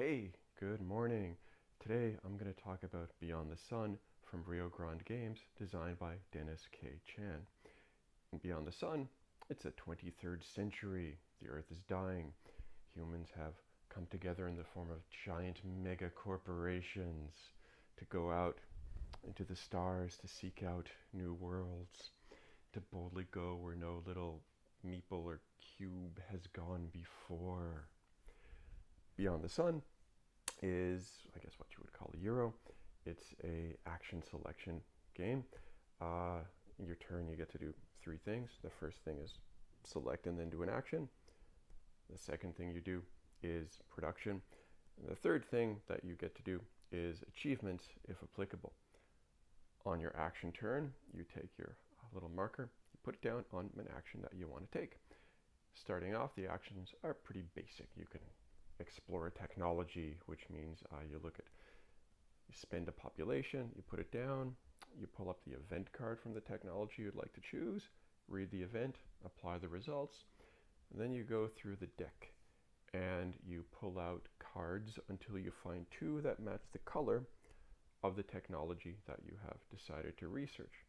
Hey, good morning. Today I'm going to talk about Beyond the Sun from Rio Grande Games, designed by Dennis K. Chan. In Beyond the Sun, it's a 23rd century. The Earth is dying. Humans have come together in the form of giant mega corporations to go out into the stars to seek out new worlds, to boldly go where no little meeple or cube has gone before. Beyond the Sun is, I guess, what you would call a Euro. It's a action selection game. Your turn, you get to do three things. The first thing is select and then do an action. The second thing you do is production. And the third thing that you get to do is achievements, if applicable. On your action turn, you take your little marker, you put it down on an action that you want to take. Starting off, the actions are pretty basic. You can explore a technology, which means you spend a population, you put it down, you pull up the event card from the technology you'd like to choose, read the event, apply the results, and then you go through the deck and you pull out cards until you find two that match the color of the technology that you have decided to research.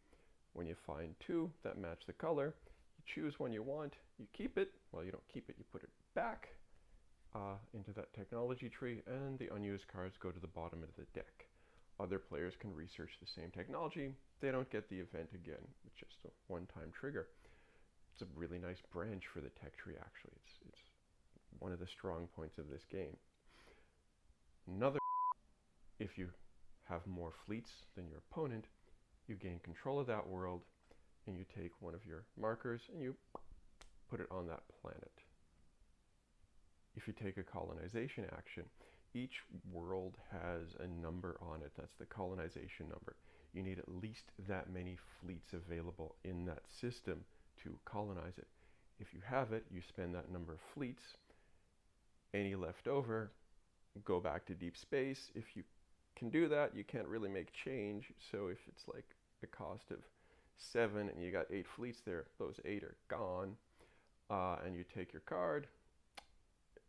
When you find two that match the color, you choose one you want, you keep it. Well, you don't keep it, you put it back into that technology tree, and the unused cards go to the bottom of the deck. Other players can research the same technology. They don't get the event again. It's just a one-time trigger. It's a really nice branch for the tech tree, actually. It's one of the strong points of this game. Another, if you have more fleets than your opponent, you gain control of that world, and you take one of your markers and you put it on that planet. If you take a colonization action, each world has a number on it. That's the colonization number. You need at least that many fleets available in that system to colonize it. If you have it, you spend that number of fleets. Any left over, go back to deep space. If you can do that, you can't really make change. So if it's like a cost of 7 and you got 8 fleets there, those 8 are gone. And you take your card,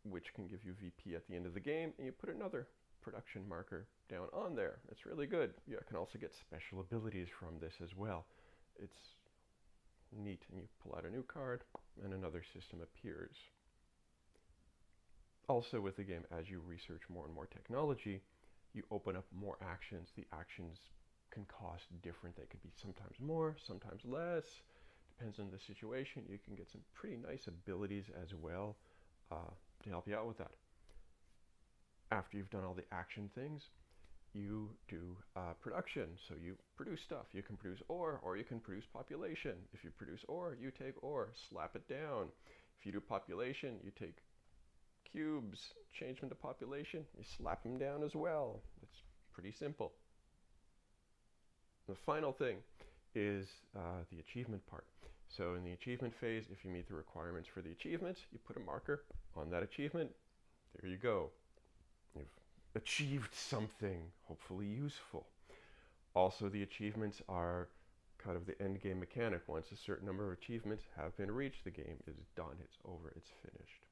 which can give you VP at the end of the game, and you put another production marker down on there. It's really good. You can also get special abilities from this as well. It's neat, and you pull out a new card, and another system appears. Also with the game, as you research more and more technology, you open up more actions. The actions can cost different. They could be sometimes more, sometimes less. Depends on the situation. You can get some pretty nice abilities as well to help you out with that. After you've done all the action things, you do production. So you produce stuff. You can produce ore, or you can produce population. If you produce ore, you take ore, slap it down. If you do population, you take cubes, change them to population, you slap them down as well. It's pretty simple. The final thing is the achievement part. So in the achievement phase, if you meet the requirements for the achievement, you put a marker on that achievement. There you go. You've achieved something, hopefully useful. Also, the achievements are kind of the end game mechanic. Once a certain number of achievements have been reached, the game is done. It's over. It's finished.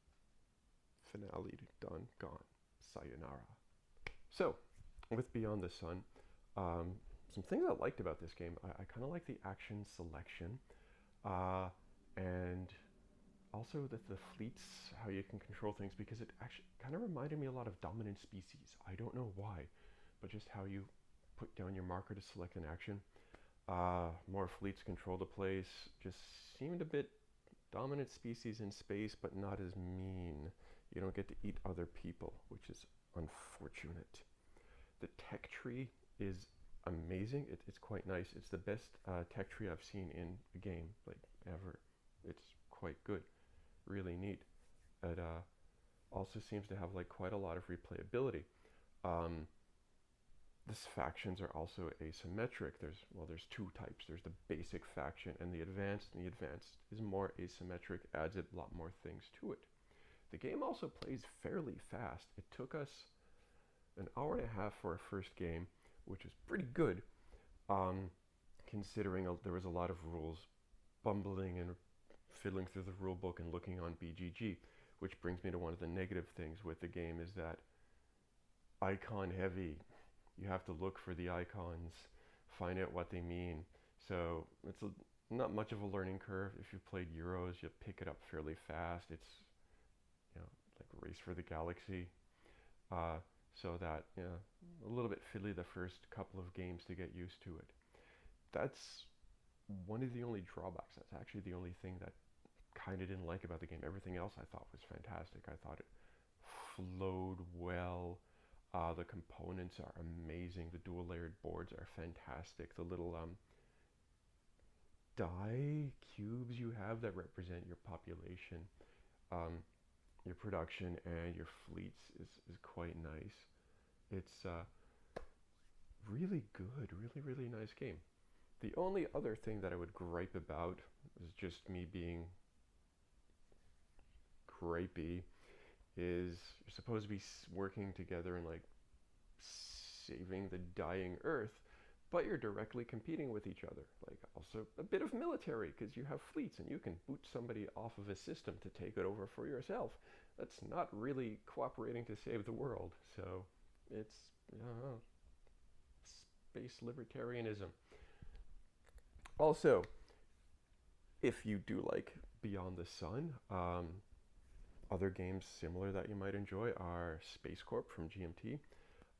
Finale, done, gone. Sayonara. So, with Beyond the Sun, some things I liked about this game, I kind of like the action selection, and also the fleets, how you can control things, because it actually kind of reminded me a lot of Dominant Species. I don't know why, but just how you put down your marker to select an action. More fleets control the place, just seemed a bit Dominant Species in space, but not as mean. You don't get to eat other people, which is unfortunate. The tech tree is amazing. It's quite nice. It's the best tech tree I've seen in a game, like, ever. It's quite good. Really neat. It also seems to have like quite a lot of replayability. The factions are also asymmetric. There's two types. There's the basic faction and the advanced is more asymmetric, adds a lot more things to it. The game also plays fairly fast. It took us an hour and a half for our first game, which was pretty good, considering there was a lot of rules, bumbling and fiddling through the rule book and looking on BGG, which brings me to one of the negative things with the game, is that icon heavy. You have to look for the icons, find out what they mean. So not much of a learning curve. If you've played Euros, you pick it up fairly fast. It's, you know, like Race for the Galaxy. So that, a little bit fiddly the first couple of games to get used to it. That's one of the only drawbacks. That's actually the only thing that kind of didn't like about the game. Everything else I thought was fantastic. I thought it flowed well. The components are amazing. The dual layered boards are fantastic. The little die cubes you have that represent your population, your production, and your fleets is quite nice. It's really good, really nice game. The only other thing that I would gripe about is just me being gripey is you're supposed to be working together and like saving the dying Earth, but you're directly competing with each other. Like also a bit of military because you have fleets and you can boot somebody off of a system to take it over for yourself. That's not really cooperating to save the world. So it's space libertarianism. Also, if you do like Beyond the Sun, other games similar that you might enjoy are Space Corp from GMT.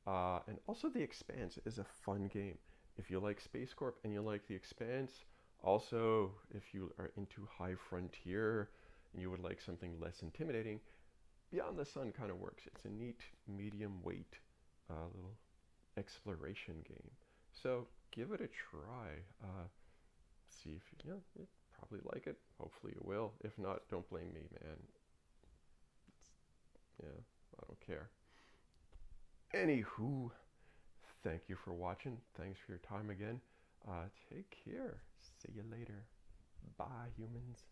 And also The Expanse is a fun game. If you like Space Corp and you like The Expanse, also if you are into High Frontier and you would like something less intimidating, Beyond the Sun kind of works. It's a neat medium weight little exploration game. So give it a try. See if you probably like it. Hopefully you will. If not, don't blame me, man. I don't care. Anywho, thank you for watching. Thanks for your time again. Take care. See you later. Bye, humans.